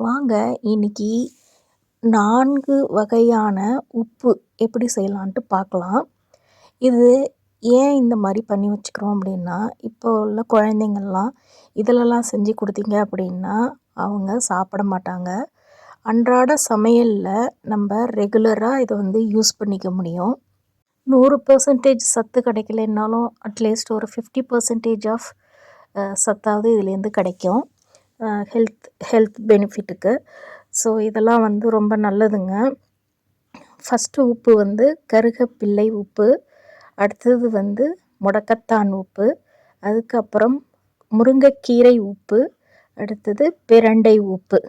வாங்க இன்னைக்கு 4 வகையான உப்பு எப்படி செய்யலான்ட்டு பார்க்கலாம். இது ஏன் இந்த மாதிரி பண்ணி வச்சுக்கிறோம் அப்படின்னா, இப்போ உள்ள குழந்தைங்கள்லாம் இதிலலாம் செஞ்சு கொடுத்தீங்க அப்படின்னா அவங்க சாப்பிட மாட்டாங்க. அன்றாட சமையலில் நம்ம ரெகுலராக இதை யூஸ் பண்ணிக்க முடியும். 100% சத்து கிடைக்கலைன்னாலும் அட்லீஸ்ட் ஒரு 50% ஆஃப் சத்தாவது இதுலேருந்து கிடைக்கும். ஹெல்த் பெனிஃபிட்டுக்கு. ஸோ இதெல்லாம் ரொம்ப நல்லதுங்க. ஃபஸ்ட்டு உப்பு கருகப்பிள்ளை உப்பு, அடுத்தது முடக்கத்தான் உப்பு, அதுக்கப்புறம் முருங்கைக்கீரை உப்பு, அடுத்தது பிரண்டை உப்பு.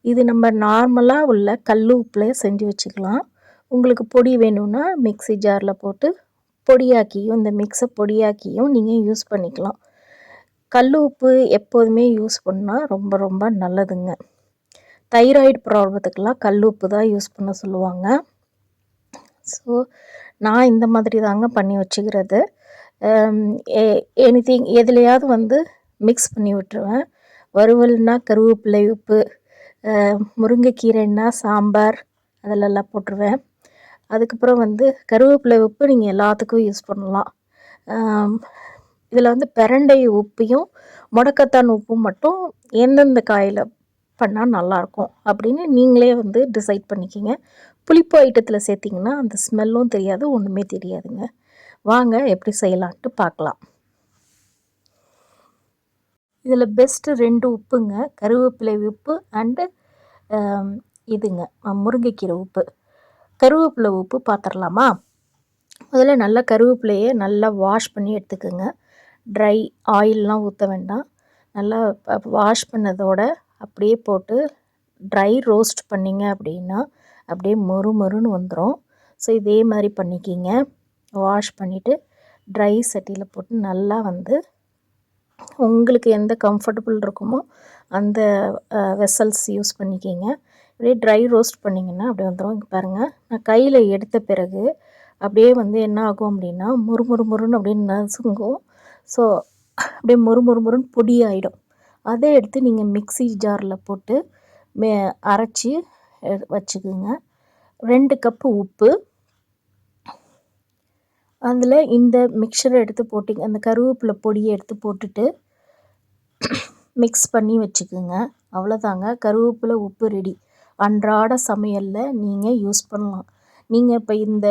இது நம்ம நார்மலாக உள்ள கல் உப்பில் செஞ்சு வச்சுக்கலாம். உங்களுக்கு பொடி வேணும்னா மிக்ஸி ஜாரில் போட்டு பொடியாக்கியும் இந்த மிக்ஸை பொடியாக்கியும் நீங்கள் யூஸ் பண்ணிக்கலாம். கல் உப்பு எப்போதுமே யூஸ் பண்ணால் ரொம்ப ரொம்ப நல்லதுங்க. தைராய்டு ப்ராப்ளத்துக்கெலாம் கல் உப்பு தான் யூஸ் பண்ண சொல்லுவாங்க. ஸோ நான் இந்த மாதிரி தாங்க பண்ணி வச்சுக்கிறது. எனிதிங் எதுலையாவது மிக்ஸ் பண்ணி விட்டுருவேன். வறுவல்னா கருவேப்பிலை உப்பு, முருங்கைக்கீரைன்னா சாம்பார் அதிலெல்லாம் போட்டுருவேன். அதுக்கப்புறம் கருவேப்பிலை உப்பு நீங்கள் எல்லாத்துக்கும் யூஸ் பண்ணலாம். இதில் பிரண்டை உப்பையும் முடக்கத்தான் உப்பும் மட்டும் எந்தெந்த காயில் பண்ணால் நல்லாயிருக்கும் அப்படின்னு நீங்களே டிசைட் பண்ணிக்கிங்க. புளிப்பு ஐட்டத்தில் சேர்த்திங்கன்னா அந்த ஸ்மெல்லும் தெரியாது, ஒன்றுமே தெரியாதுங்க. வாங்க எப்படி செய்யலான்ட்டு பார்க்கலாம். இதில் பெஸ்ட்டு 2 உப்புங்க, கருவேப்பிலை உப்பு அண்டு இதுங்க முருங்கைக்கீரை உப்பு. கருவேப்பிலை உப்பு பார்த்துடலாமா? முதல்ல நல்லா கருவேப்பிலையை நல்லா வாஷ் பண்ணி எடுத்துக்கோங்க. ட்ரை ஆயிலெலாம் ஊற்ற வேண்டாம். நல்லா வாஷ் பண்ணதோட அப்படியே போட்டு ட்ரை ரோஸ்ட் பண்ணிங்க அப்படின்னா அப்படியே மொறுன்னு வந்துடும். ஸோ இதே மாதிரி பண்ணிக்கிங்க. வாஷ் பண்ணிவிட்டு ட்ரை சட்டியில் போட்டு நல்லா உங்களுக்கு எந்த கம்ஃபர்டபுள் இருக்குமோ அந்த வெசல்ஸ் யூஸ் பண்ணிக்கிங்க. அப்படியே ட்ரை ரோஸ்ட் பண்ணிங்கன்னா அப்படியே வந்துடும். இங்கே பாருங்கள், நான் கையில் எடுத்த பிறகு அப்படியே என்ன ஆகும் அப்படின்னா முறுன்னு அப்படியே நசுங்கும். ஸோ அப்படியே மொறுன்னு பொடி ஆகிடும். அதை எடுத்து நீங்கள் மிக்ஸி ஜாரில் போட்டு அரைச்சி வச்சுக்குங்க. 2 கப்பு உப்பு, அதில் இந்த மிக்சரை எடுத்து போட்டிங்க, அந்த கருவேப்பிலை பொடியை எடுத்து போட்டுட்டு மிக்ஸ் பண்ணி வச்சுக்குங்க. அவ்வளோதாங்க, கருவேப்பிலை உப்பு ரெடி. அன்றாட சமையலில் நீங்கள் யூஸ் பண்ணலாம். நீங்கள் இப்போ இந்த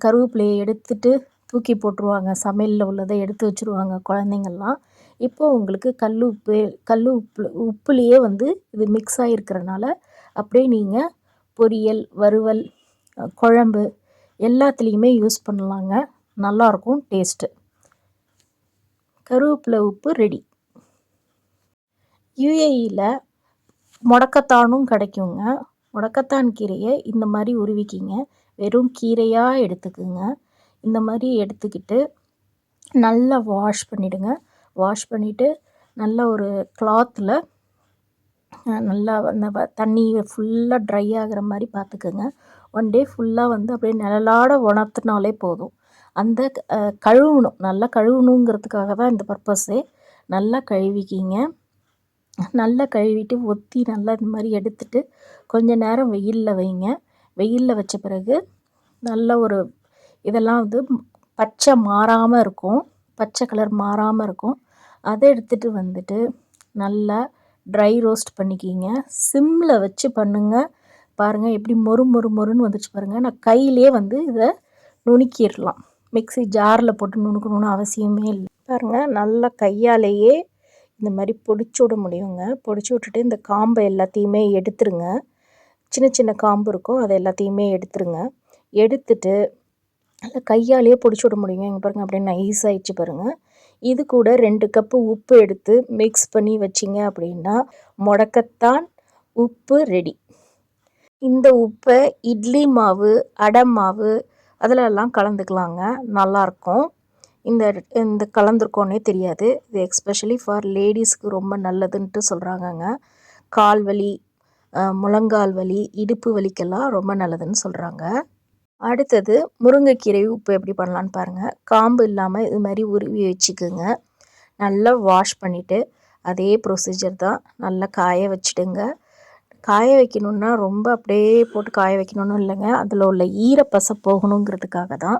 கருவேப்பிலையை எடுத்துட்டு தூக்கி போட்டுருவாங்க, சமையலில் உள்ளதை எடுத்து வச்சுருவாங்க குழந்தைங்கள்லாம். இப்போது உங்களுக்கு கல் உப்புலேயே இது மிக்ஸ் ஆகிருக்கிறனால அப்படியே நீங்கள் பொரியல், வறுவல், குழம்பு எல்லாத்துலேயுமே யூஸ் பண்ணலாங்க. நல்லாயிருக்கும் டேஸ்ட்டு. கருவேப்பிலை உப்பு ரெடி. யுஏஇயில் முடக்கத்தானும் கிடைக்குங்க. முடக்கத்தான் கீரையை இந்த மாதிரி உருவிக்கிங்க. வெறும் கீரையாக எடுத்துக்குங்க. இந்த மாதிரி எடுத்துக்கிட்டு நல்லா வாஷ் பண்ணிவிடுங்க. வாஷ் பண்ணிவிட்டு நல்லா ஒரு கிளாத்தில் நல்லா அந்த தண்ணி ஃபுல்லாக ட்ரை ஆகிற மாதிரி பார்த்துக்குங்க. 1 டே ஃபுல்லாக அப்படியே நிழலாட உணர்த்தினாலே போதும். அந்த கழுவணும், நல்லா கழுவணுங்கிறதுக்காக தான் இந்த பர்பஸே. நல்லா கழுவிக்கிங்க. நல்லா கழுவிட்டு ஒத்தி நல்லா இந்த மாதிரி எடுத்துட்டு கொஞ்சம் நேரம் வெயிலில் வைங்க. வெயிலில் வச்ச பிறகு நல்ல ஒரு இதெல்லாம் பச்சை மாறாமல் இருக்கும், பச்சை கலர் மாறாமல் இருக்கும். அதை எடுத்துகிட்டு நல்லா ட்ரை ரோஸ்ட் பண்ணிக்கிங்க. சிம்மில் வச்சு பண்ணுங்கள். பாருங்கள் எப்படி மொறுன்னு வந்துச்சு பாருங்கள். நான் கையிலே இதை நுணுக்கிடலாம். மிக்ஸி ஜாரில் போட்டு நுணுக்கணும்னு அவசியமே இல்லை. பாருங்கள், நல்லா கையாலேயே இந்த மாதிரி பொடிச்சு விட முடியுங்க. பொடிச்சு விட்டுட்டு இந்த காம்பை எல்லாத்தையுமே எடுத்துருங்க. சின்ன சின்ன காம்பு இருக்கும், அதை எல்லாத்தையுமே எடுத்துருங்க. எடுத்துட்டு நல்லா கையாலேயே பொடிச்சு விட முடியுங்க. இங்கே பாருங்கள், அப்படியே நைஸ் ஆகிடுச்சு பாருங்கள். இது கூட 2 கப்பு உப்பு எடுத்து மிக்ஸ் பண்ணி வச்சிங்க அப்படின்னா முடக்கத்தான் உப்பு ரெடி. இந்த உப்பை இட்லி மாவு, அடை மாவு அதிலெல்லாம் கலந்துக்கலாங்க, நல்லாயிருக்கும். இந்த கலந்துருக்கோன்னே தெரியாது. இது எக்ஸ்பெஷலி ஃபார் லேடிஸ்க்கு ரொம்ப நல்லதுன்ட்டு சொல்கிறாங்கங்க. கால் வலி, முழங்கால் வலி, இடுப்பு வலிக்கெல்லாம் ரொம்ப நல்லதுன்னு சொல்கிறாங்க. அடுத்தது முருங்கைக்கீரை உப்பு எப்படி பண்ணலான்னு பாருங்கள். காம்பு இல்லாமல் இது மாதிரி உருவி வச்சுக்கோங்க. நல்லா வாஷ் பண்ணிவிட்டு அதே ப்ரொசீஜர் தான், நல்லா காய வச்சுடுங்க. காய வைக்கணுன்னா ரொம்ப அப்படியே போட்டு காய வைக்கணும்னு இல்லைங்க. அதில் உள்ள ஈரப்பசை போகணுங்கிறதுக்காக தான்.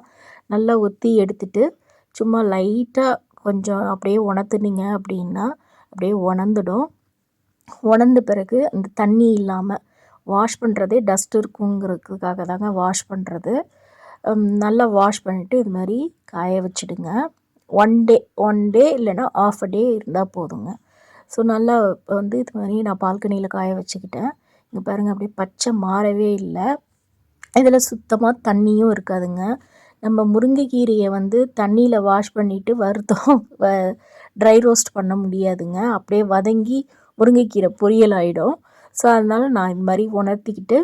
நல்லா ஒத்தி எடுத்துட்டு சும்மா லைட்டாக கொஞ்சம் அப்படியே உணர்த்துனீங்க அப்படின்னா அப்படியே உணர்ந்துடும். உணர்ந்த பிறகு அந்த தண்ணி இல்லாமல் வாஷ் பண்ணுறதே டஸ்ட் இருக்குங்கிறதுக்காக தாங்க வாஷ் பண்ணுறது. நல்லா வாஷ் பண்ணிவிட்டு இது மாதிரி காய வச்சுடுங்க. ஒன் டே இல்லைன்னா ஆஃப் அ டே இருந்தால் போதுங்க. ஸோ நல்லா வந்து இது மாதிரி நான் பால்கனியில் காய வச்சுக்கிட்டேன். இங்கே பாருங்கள் அப்படியே பச்சை மாறவே இல்லை. இதில் சுத்தமாக தண்ணியும் இருக்காதுங்க. நம்ம முருங்கைக்கீரையை வந்து தண்ணியில் வாஷ் பண்ணிவிட்டு வறுத்தோம் ட்ரை ரோஸ்ட் பண்ண முடியாதுங்க. அப்படியே வதங்கி முருங்கைக்கீரை பொரியல் ஆகிடும். ஸோ அதனால் நான் இது மாதிரி உணர்த்திக்கிட்டு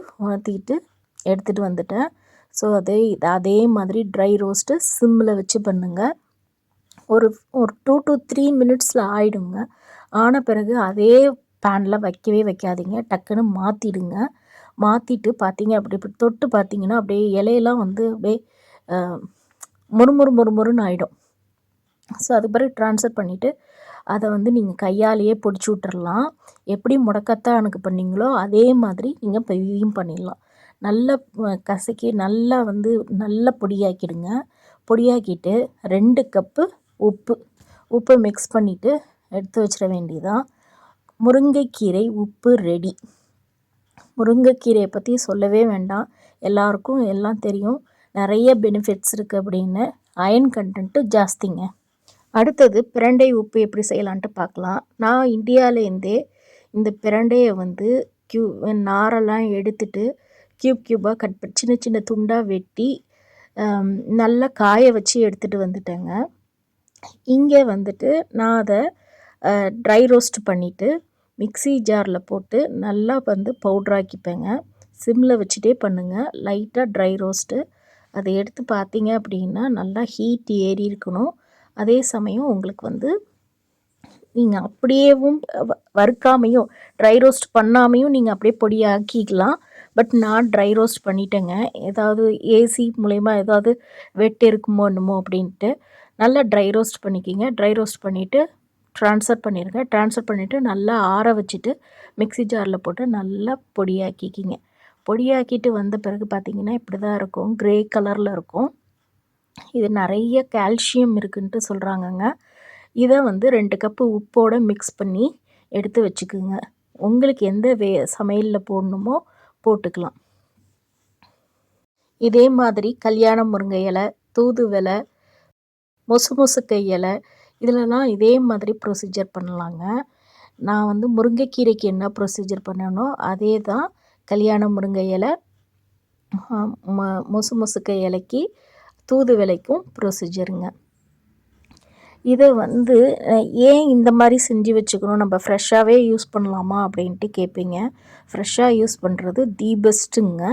எடுத்துகிட்டு வந்துட்டேன். ஸோ அதே மாதிரி ட்ரை ரோஸ்ட்டு சிம்மில் வச்சு பண்ணுங்கள். ஒரு 2 to 3 மினிட்ஸில் ஆகிடுங்க. ஆன பிறகு அதே பேனில் வைக்கவே வைக்காதீங்க. டக்குன்னு மாற்றிடுங்க. மாற்றிட்டு பார்த்தீங்க அப்படி இப்படி தொட்டு பார்த்தீங்கன்னா அப்படியே இலையெல்லாம் வந்து அப்படியே முறுமுறுன்னு ஆகிடும். ஸோ அதுக்கு பிறகு ட்ரான்ஸ்ஃபர் பண்ணிவிட்டு அதை வந்து நீங்கள் கையாலேயே பொடிச்சு விட்டுறலாம். எப்படி முடக்கத்தானுக்கு பண்ணிங்களோ அதே மாதிரி நீங்கள் இதையும் பண்ணிடலாம். நல்லா கசக்கி நல்லா பொடியாக்கிடுங்க. பொடியாக்கிட்டு 2 கப்பு உப்பு மிக்ஸ் பண்ணிவிட்டு எடுத்து வச்சிட வேண்டியதான். முருங்கைக்கீரை உப்பு ரெடி. முருங்கைக்கீரையை பற்றி சொல்லவே வேண்டாம், எல்லாருக்கும் எல்லாம் தெரியும். நிறைய பெனிஃபிட்ஸ் இருக்குது அப்படின்னு. அயன் கண்டென்ட்டு ஜாஸ்திங்க. அடுத்தது பிரண்டை உப்பு எப்படி செய்யலான்ட்டு பார்க்கலாம். நான் இந்தியாவிலேருந்தே இந்த பிரண்டையை வந்து நாரெல்லாம் எடுத்துட்டு க்யூபாக கட் பண்ணி சின்ன சின்ன துண்டாக வெட்டி நல்லா காய வச்சு எடுத்துகிட்டு வந்துட்டேங்க. இங்கே வந்துட்டு நான் அதை ட்ரை ரோஸ்ட் பண்ணிவிட்டு மிக்ஸி ஜாரில் போட்டு நல்லா வந்து பவுட்ராக்கிப்பேங்க. சிம்மில் வச்சுட்டே பண்ணுங்கள். லைட்டாக ட்ரை ரோஸ்ட்டு. அதை எடுத்து பார்த்தீங்க அப்படின்னா நல்லா ஹீட் ஏறி இருக்கணும். அதே சமயம் உங்களுக்கு வந்து நீங்கள் அப்படியேவும் வறுக்காமையும் ட்ரை ரோஸ்ட் பண்ணாமையும் நீங்கள் அப்படியே பொடியாக்கிக்கலாம். பட் நான் ட்ரை ரோஸ்ட் பண்ணிட்டேங்க. ஏதாவது ஏசி மூலயமா ஏதாவது வெட்டு இருக்குமோ என்னமோ அப்படின்ட்டு நல்லா ட்ரை ரோஸ்ட் பண்ணிக்கிங்க. ட்ரை ரோஸ்ட் பண்ணிவிட்டு ட்ரான்ஸ்ஃபர் பண்ணிடுங்க. ட்ரான்ஸ்ஃபர் பண்ணிவிட்டு நல்லா ஆற வச்சுட்டு மிக்ஸி ஜாரில் போட்டு நல்லா பொடியாக்கிக்கிங்க. பொடியாக்கிட்டு வந்த பிறகு பார்த்திங்கன்னா இப்படி தான் இருக்கும். க்ரே கலரில் இருக்கும். இது நிறைய கால்சியம் இருக்குன்ட்டு சொல்கிறாங்கங்க. இதை வந்து 2 கப்பு உப்போடு மிக்ஸ் பண்ணி எடுத்து வச்சுக்குங்க. உங்களுக்கு எந்த சமையலில் போடணுமோ போட்டுக்கலாம். இதே மாதிரி கல்யாண முருங்கை இலை, தூதுவளை, முசுமுசுக்கை இலை இதிலலாம் இதே மாதிரி ப்ரொசீஜர் பண்ணலாங்க. நான் வந்து முருங்கைக்கீரைக்கு என்ன ப்ரொசீஜர் பண்ணனோ அதே தான் கல்யாண முருங்கை இலை, முசுமுசுக்கை இலைக்கு, தூதுவளைக்கும் ப்ரொசீஜருங்க. இதை வந்து ஏன் இந்த மாதிரி செஞ்சு வச்சுக்கணும், நம்ம ஃப்ரெஷ்ஷாகவே யூஸ் பண்ணலாமா அப்படின்ட்டு கேட்பீங்க. ஃப்ரெஷ்ஷாக யூஸ் பண்ணுறது தி பெஸ்ட்டுங்க.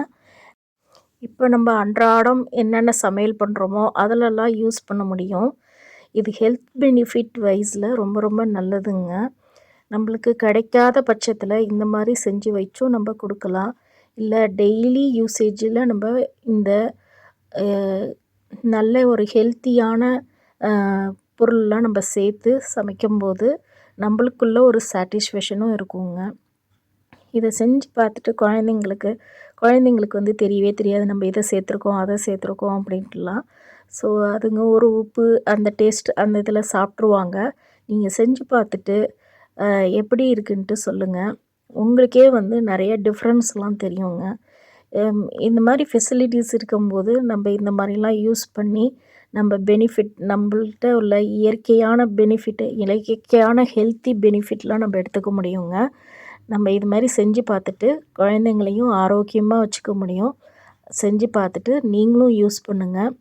இப்போ நம்ம அன்றாடம் என்னென்ன சமையல் பண்ணுறோமோ அதிலெல்லாம் யூஸ் பண்ண முடியும். இது ஹெல்த் பெனிஃபிட் வைஸில் ரொம்ப ரொம்ப நல்லதுங்க. நம்மளுக்கு கிடைக்காத பட்சத்தில் இந்த மாதிரி செஞ்சு வச்சும் நம்ம கொடுக்கலாம். இல்லை டெய்லி யூசேஜில் நம்ம இந்த நல்ல ஒரு ஹெல்த்தியான பொருள்லாம் நம்ம சேர்த்து சமைக்கும்போது நம்மளுக்குள்ள ஒரு சாட்டிஸ்ஃபேக்ஷனும் இருக்குங்க. இதை செஞ்சு பார்த்துட்டு குழந்தைங்களுக்கு வந்து தெரியவே தெரியாது நம்ம இதை சேர்த்துருக்கோம் அதை சேர்த்துருக்கோம் அப்படின்ட்டுலாம். ஸோ அதுங்க ஒரு உப்பு அந்த டேஸ்ட் அந்த இதில் சாப்பிட்ருவாங்க. நீங்கள் செஞ்சு பார்த்துட்டு எப்படி இருக்குன்ட்டு சொல்லுங்கள். உங்களுக்கே வந்து நிறைய டிஃப்ரென்ஸ்லாம் தெரியுங்க. இந்த மாதிரி ஃபெசிலிட்டிஸ் இருக்கும்போது நம்ம இந்த மாதிரிலாம் யூஸ் பண்ணி நம்ம பெனிஃபிட் நம்மள்கிட்ட உள்ள இயற்கையான பெனிஃபிட்டு இயற்கையான ஹெல்த்தி பெனிஃபிட்லாம் நம்ம எடுத்துக்க முடியுங்க. நம்ம இது மாதிரி செஞ்சு பார்த்துட்டு குழந்தைங்களையும் ஆரோக்கியமாக வச்சுக்க முடியும். செஞ்சு பார்த்துட்டு நீங்களும் யூஸ் பண்ணுங்கள்.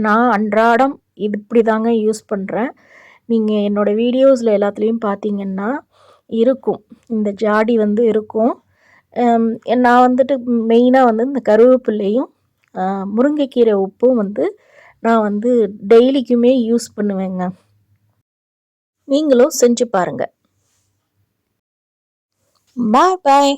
நான் அன்றாடம் இது இப்படி தாங்க யூஸ் பண்ணுறேன். நீங்கள் என்னோடய வீடியோஸில் எல்லாத்துலேயும் பார்த்தீங்கன்னா இருக்கும், இந்த ஜாடி வந்து இருக்கும். நான் வந்துட்டு மெயினாக வந்து இந்த கருவேப்பிலையும் முருங்கைக்கீரை உப்பும் வந்து நான் வந்து டெய்லிக்குமே யூஸ் பண்ணுவேங்க. நீங்களும் செஞ்சு பாருங்கள். பாய் பாய்.